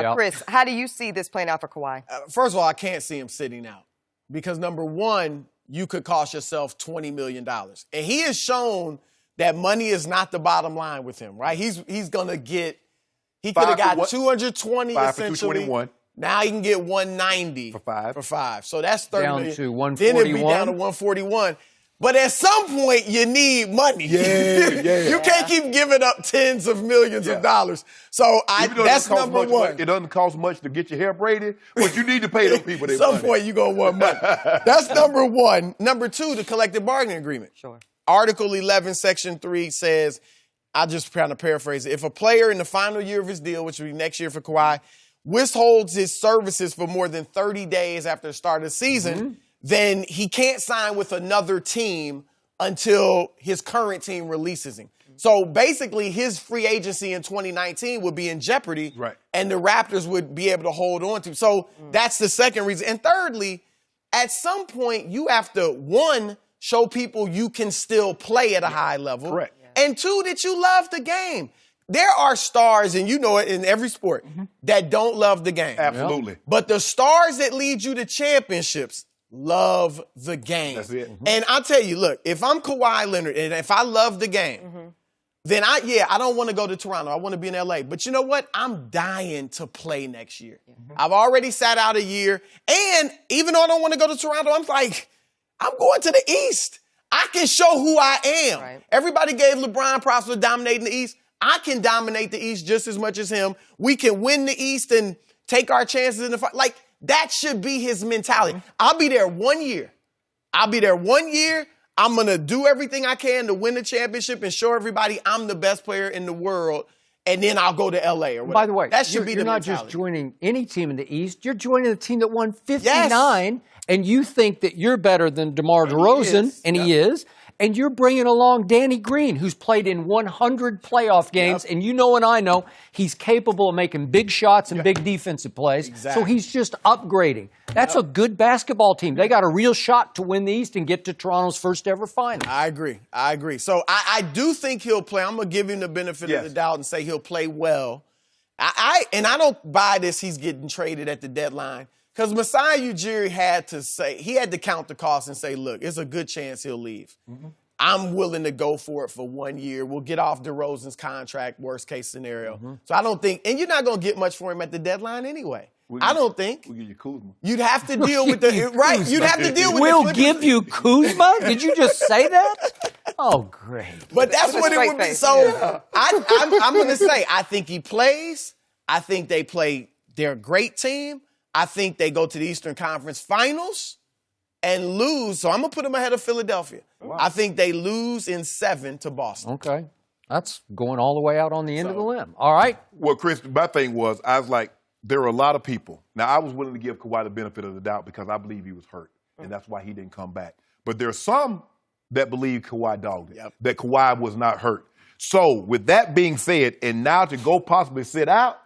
Yep. Chris, how do you see this playing out for Kawhi? First of all, I can't see him sitting out because, number one, you could cost yourself $20 million. And he has shown that money is not the bottom line with him, right? He's going to get – he could have got 220 essentially. 221. Now he can get 190 for five. So that's 30 Down million. to 141. Then it'd be down to 141. But at some point, you need money. You can't keep giving up tens of millions of dollars. So that's number one. It doesn't cost much to get your hair braided, but you need to pay those people their At some money. point, you're going to want money. That's number one. Number two, the collective bargaining agreement. Sure. Article 11, Section 3 says, I'll just kind of paraphrase it. If a player in the final year of his deal, which will be next year for Kawhi, withholds his services for more than 30 days after the start of the season, then he can't sign with another team until his current team releases him. So basically, his free agency in 2019 would be in jeopardy, and the Raptors would be able to hold on to him. So that's the second reason. And thirdly, at some point, you have to, one, show people you can still play at a high level. Correct. And two, that you love the game. There are stars, and you know it in every sport, that don't love the game. Absolutely. But the stars that lead you to championships love the game. That's it. And I'll tell you, look, if I'm Kawhi Leonard and if I love the game, then I don't want to go to Toronto. I want to be in LA. But you know what? I'm dying to play next year. I've already sat out a year. And even though I don't want to go to Toronto, I'm like, I'm going to the East. I can show who I am. Right. Everybody gave LeBron props for dominating the East. I can dominate the East just as much as him. We can win the East and take our chances in the fight. Like, that should be his mentality. I'll be there 1 year. I'm going to do everything I can to win the championship and show everybody I'm the best player in the world, and then I'll go to L.A. or whatever. By the way, that should be you're the not mentality. just joining any team in the East. You're joining the team that won 59, and you think that you're better than DeMar DeRozan, and he is. And you're bringing along Danny Green, who's played in 100 playoff games, and you know and I know he's capable of making big shots and big defensive plays. So he's just upgrading. That's a good basketball team. They got a real shot to win the East and get to Toronto's first ever final. I agree. So I do think he'll play. I'm going to give him the benefit of the doubt and say he'll play well. I don't buy this he's getting traded at the deadline. Because Masai Ujiri had to count the cost and say, look, it's a good chance he'll leave. I'm willing to go for it for 1 year. We'll get off DeRozan's contract, worst case scenario. So I don't think, and you're not going to get much for him at the deadline anyway. I don't think. We'll give you Kuzma. You'd have to deal with the, right, you'd have to deal with We'll the give you Kuzma? Did you just say that? Oh, great. But that's what it would be. So I'm going to say, I think he plays. I think they're a great team. I think they go to the Eastern Conference Finals and lose. So I'm going to put them ahead of Philadelphia. Wow. I think they lose in 7 to Boston. Okay. That's going all the way out on the end of the limb. All right. Well, Chris, my thing was, I was like, there are a lot of people. Now, I was willing to give Kawhi the benefit of the doubt because I believe he was hurt, and that's why he didn't come back. But there are some that believe Kawhi dogged it, that Kawhi was not hurt. So with that being said, and now to go possibly sit out,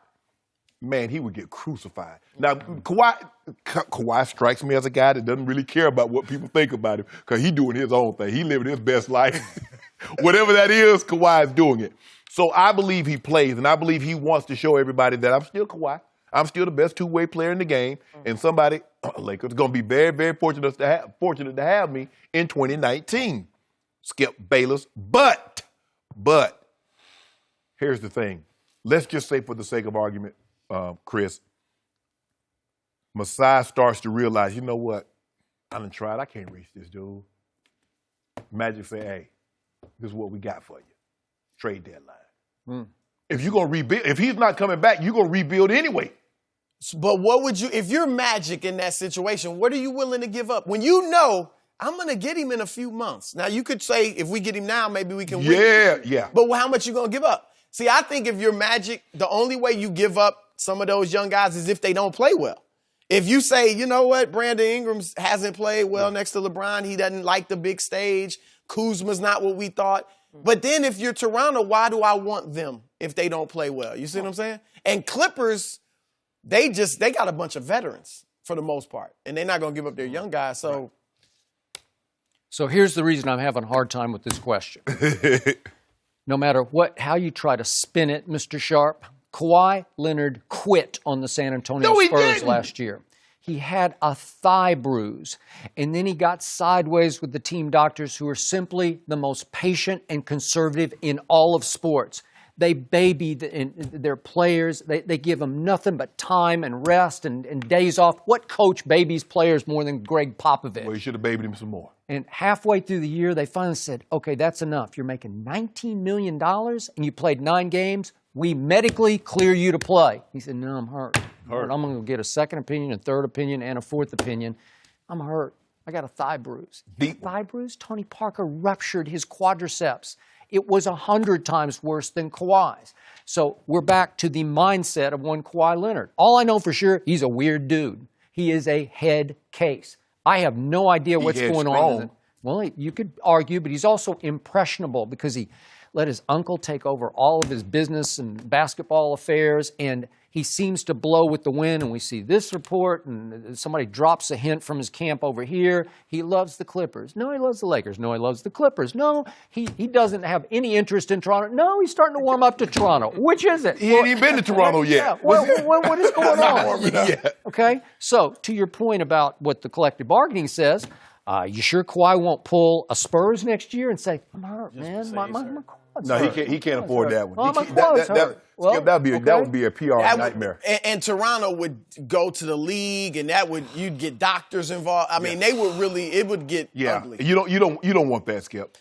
man, he would get crucified. Now, Kawhi strikes me as a guy that doesn't really care about what people think about him because he's doing his own thing. He's living his best life. Whatever that is, Kawhi is doing it. So I believe he plays, and I believe he wants to show everybody that I'm still Kawhi. I'm still the best two-way player in the game, and somebody, Lakers, going to be very, very fortunate to have me in 2019. Skip Bayless. But, here's the thing. Let's just say for the sake of argument, Chris, Masai starts to realize, you know what? I done tried. I can't reach this dude. Magic say, hey, this is what we got for you. Trade deadline. If you're going to rebuild, if he's not coming back, you're going to rebuild anyway. But what would you, if you're Magic in that situation, what are you willing to give up? When you know, I'm going to get him in a few months. Now, you could say, if we get him now, maybe we can win. Yeah. But how much you going to give up? See, I think if you're Magic, the only way you give up some of those young guys is if they don't play well. If you say, you know what, Brandon Ingram hasn't played well next to LeBron, he doesn't like the big stage, Kuzma's not what we thought. But then if you're Toronto, why do I want them if they don't play well? You see what I'm saying? And Clippers, they got a bunch of veterans for the most part, and they're not going to give up their young guys. So here's the reason I'm having a hard time with this question. No matter how you try to spin it, Mr. Sharpe, Kawhi Leonard quit on the San Antonio No, he Spurs didn't. last year. He had a thigh bruise, and then he got sideways with the team doctors who are simply the most patient and conservative in all of sports. They baby their players. They give them nothing but time and rest and days off. What coach babies players more than Greg Popovich? Well, you should have babied him some more. And halfway through the year, they finally said, okay, that's enough. You're making $19 million, and you played 9 games. We medically clear you to play. He said, no, I'm hurt. I'm going to get a second opinion, a third opinion, and a fourth opinion. I'm hurt. I got a thigh bruise. Thigh bruise? Tony Parker ruptured his quadriceps. It was 100 times worse than Kawhi's. So we're back to the mindset of one Kawhi Leonard. All I know for sure, he's a weird dude. He is a head case. I have no idea what's going on. Well, you could argue, but he's also impressionable because he let his uncle take over all of his business and basketball affairs, and he seems to blow with the wind, and we see this report, and somebody drops a hint from his camp over here. He loves the Clippers. No, he loves the Lakers. No, he loves the Clippers. No, he doesn't have any interest in Toronto. No, he's starting to warm up to Toronto. Which is it? He ain't even been to Toronto yet. Yeah. What is going on? Yeah. Okay, so to your point about what the collective bargaining says, you sure Kawhi won't pull a Spurs next year and say, I'm hurt, man. My quad's No, hurt. he can't afford that one. Oh, my quad's hurt. Well, that would be a PR nightmare. And Toronto would go to the league, and you'd get doctors involved. I mean, it would get ugly. You don't want that, Skip.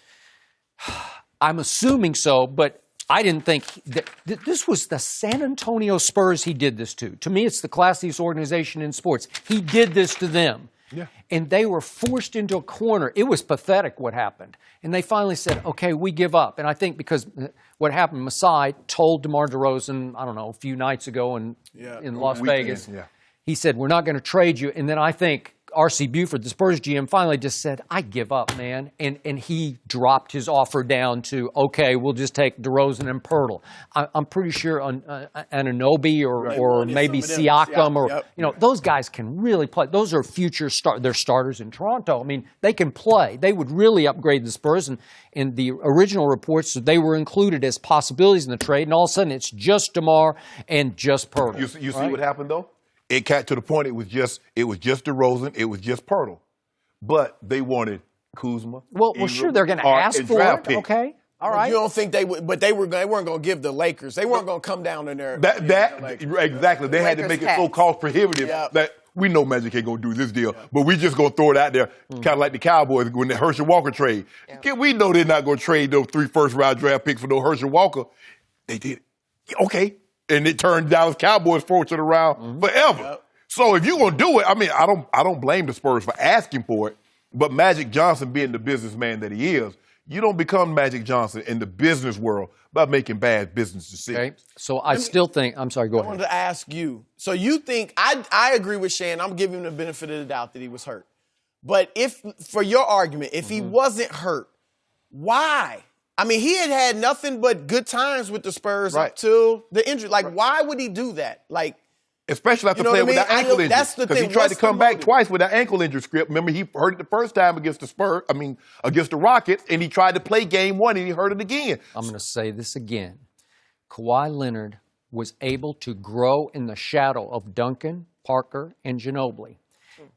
I'm assuming so, but I didn't think that this was the San Antonio Spurs he did this to. To me, it's the classiest organization in sports. He did this to them. Yeah. And they were forced into a corner. It was pathetic what happened. And they finally said, okay, we give up. And I think because what happened, Masai told DeMar DeRozan, I don't know, a few nights ago in Las Vegas, he said, we're not going to trade you. And then I think R.C. Buford, the Spurs GM, finally just said, I give up, man. And he dropped his offer down to, okay, we'll just take DeRozan and Pirtle. I'm pretty sure Anunoby or maybe Siakam those guys can really play. Those are future they're starters in Toronto. I mean, they can play. They would really upgrade the Spurs. And the original reports, they were included as possibilities in the trade. And all of a sudden, it's just DeMar and just Pirtle. You see what happened, though? It got to the point it was just DeRozan, it was just Pirtle. But they wanted Kuzma. Well, sure, they're going to ask for it. Pick. Okay. All right. You don't think they would, but they weren't going to give the Lakers. They weren't going to come down in there. Exactly. They had to make it so cost prohibitive that we know Magic ain't going to do this deal, but we just going to throw it out there, kind of like the Cowboys when the Herschel Walker trade. Yeah. We know they're not going to trade those 3 first-round draft picks for no Herschel Walker. They did. Okay. And it turned Dallas Cowboys fortune around forever. Yep. So if you're going to do it, I mean, I don't blame the Spurs for asking for it, but Magic Johnson being the businessman that he is, you don't become Magic Johnson in the business world by making bad business decisions. Okay. So I still think, I'm sorry, go ahead. I wanted to ask you, so you think, I agree with Shannon, I'm giving him the benefit of the doubt that he was hurt. But for your argument, if he wasn't hurt, why? I mean, he had nothing but good times with the Spurs up till the injury. Like, why would he do that? Like, especially after playing with that ankle injury. That's the thing. Because he tried to come back twice with that ankle injury script. Remember, he hurt it the first time against the Rockets, and he tried to play game 1, and he hurt it again. I'm going to say this again. Kawhi Leonard was able to grow in the shadow of Duncan, Parker, and Ginobili.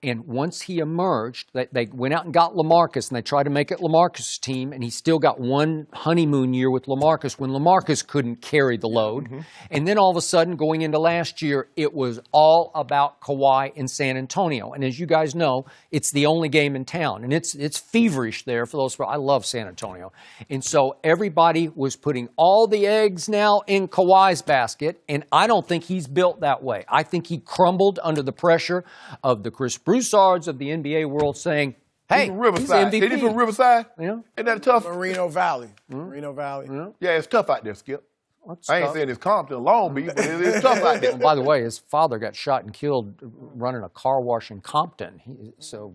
And once he emerged, they went out and got LaMarcus, and they tried to make it LaMarcus' team, and he still got one honeymoon year with LaMarcus when LaMarcus couldn't carry the load. Mm-hmm. And then all of a sudden, going into last year, it was all about Kawhi in San Antonio. And as you guys know, it's the only game in town, and it's feverish there for those. I love San Antonio. And so everybody was putting all the eggs now in Kawhi's basket, and I don't think he's built that way. I think he crumbled under the pressure of the Chris Broussards of the NBA world saying, hey, he's MVP. Is he from Riverside? Yeah. Isn't that tough? Moreno Valley. Moreno Valley. Yeah, it's tough out there, Skip. I ain't saying it's Compton, Long Beach, but it's tough out there. And by the way, his father got shot and killed running a car wash in Compton. So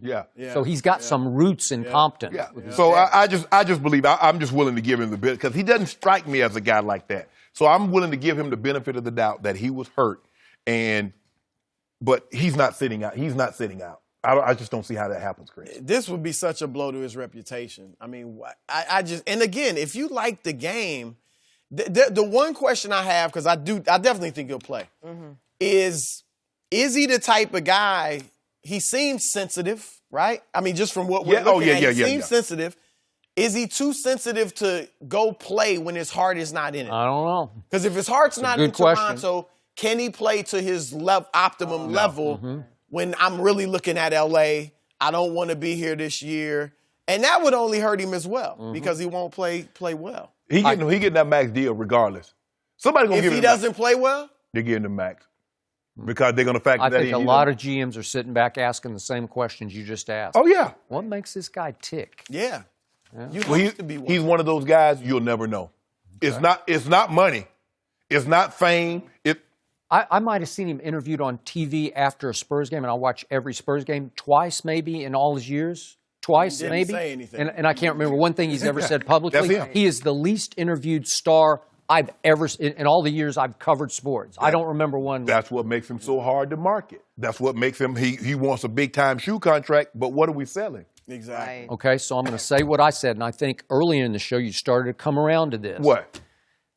he's got some roots in Compton. Yeah. So I just believe I'm just willing to give him the benefit because he doesn't strike me as a guy like that. So I'm willing to give him the benefit of the doubt that he was hurt, but he's not sitting out. He's not sitting out. I just don't see how that happens, Chris. This would be such a blow to his reputation. I mean, and again, if you like the game, The one question I have, because I definitely think he'll play, is he the type of guy? He seems sensitive, right? I mean, just from what we're looking at, he seems sensitive. Is he too sensitive to go play when his heart is not in it? I don't know. Because if his heart's not in Toronto, can he play to his optimum level when I'm really looking at LA? I don't want to be here this year. And that would only hurt him as well because he won't play well. He getting that max deal regardless. Somebody gonna give him. If he doesn't play well, they're getting the max because they're gonna factor that in. I think a lot of GMs are sitting back asking the same questions you just asked. Oh yeah. What makes this guy tick? Yeah. He's one of those guys you'll never know. It's not money. It's not fame. I might have seen him interviewed on TV after a Spurs game, and I watch every Spurs game twice maybe in all his years. Twice, maybe. Say anything. And I can't remember one thing he's ever said publicly. That's him. He is the least interviewed star I've ever in all the years I've covered sports. I don't remember one. That's what makes him so hard to market. That's what makes him. He wants a big time shoe contract, but what are we selling? Exactly. Right. Okay, so I'm going to say what I said, and I think earlier in the show you started to come around to this. What?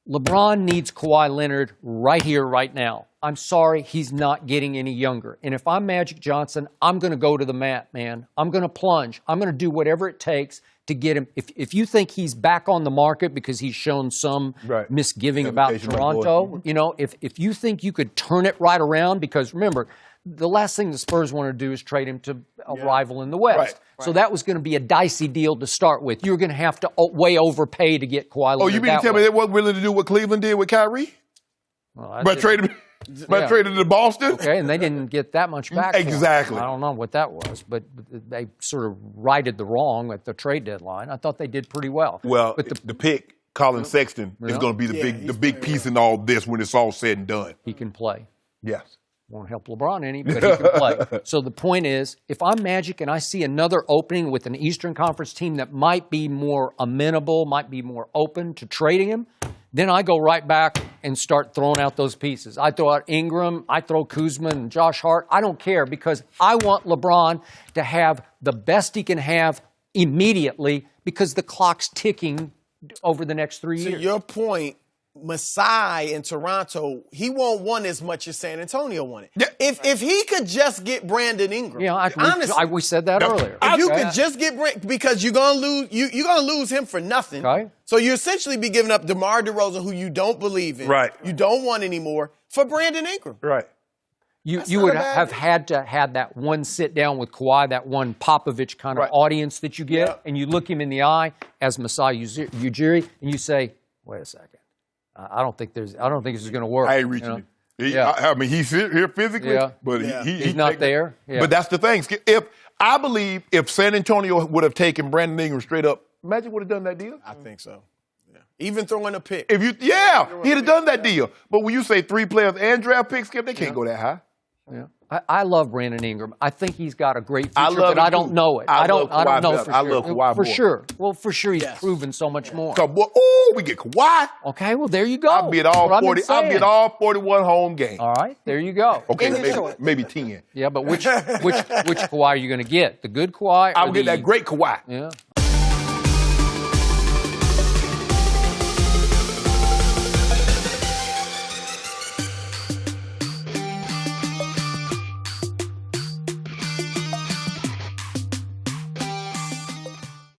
LeBron needs Kawhi Leonard right here, right now. I'm sorry, he's not getting any younger. And if I'm Magic Johnson, I'm going to go to the mat, man. I'm going to plunge. I'm going to do whatever it takes to get him. If you think he's back on the market because he's shown some misgiving about Toronto, if you think you could turn it right around, because remember, the last thing the Spurs want to do is trade him to a rival in the West. Right. So that was going to be a dicey deal to start with. You were going to have to way overpay to get Kawhi Leonard. Oh, you mean to tell me they wasn't willing to do what Cleveland did with Kyrie? Well, but traded to Boston? Okay, and they didn't get that much back for him. Exactly. I don't know what that was, but they sort of righted the wrong at the trade deadline. I thought they did pretty well. Well, but the pick, Colin Sexton, is going to be the big piece in all this when it's all said and done. He can play. Yes. Won't help LeBron any, but he can play. So the point is, if I'm Magic and I see another opening with an Eastern Conference team that might be more amenable, might be more open to trading him, then I go right back and start throwing out those pieces. I throw out Ingram, I throw Kuzma and Josh Hart. I don't care because I want LeBron to have the best he can have immediately because the clock's ticking over the next 3 years. To your point, Masai in Toronto, he won't want as much as San Antonio wanted. Yeah. If he could just get Brandon Ingram, we said that earlier. If you could just get because you're gonna lose, you're gonna lose him for nothing. Okay. So you essentially be giving up DeMar DeRozan, who you don't believe in, you don't want anymore, for Brandon Ingram. Right. You would have had to have that one sit down with Kawhi, that one Popovich kind of audience that you get, and you look him in the eye as Masai Ujiri, and you say, "Wait a second. I don't think this is going to work." I ain't reaching him. I mean, he's here physically, but he's not there. Yeah. But that's the thing. If San Antonio would have taken Brandon Ingram straight up, Magic would have done that deal. I think so. Yeah. Even throwing a pick. He'd have done that deal. But when you say 3 players and draft picks, Skip, they can't go that high. Yeah. I love Brandon Ingram. I think he's got a great future, but I don't know it. I don't know for sure. I love Kawhi for sure. Well, for sure he's proven so much more. We get Kawhi. Okay, well there you go. I'll be at all 40. I'll be at all 41 home games. All right, there you go. Okay, maybe 10. Yeah, but which Kawhi are you going to get? The good Kawhi? I'll get that great Kawhi. Yeah.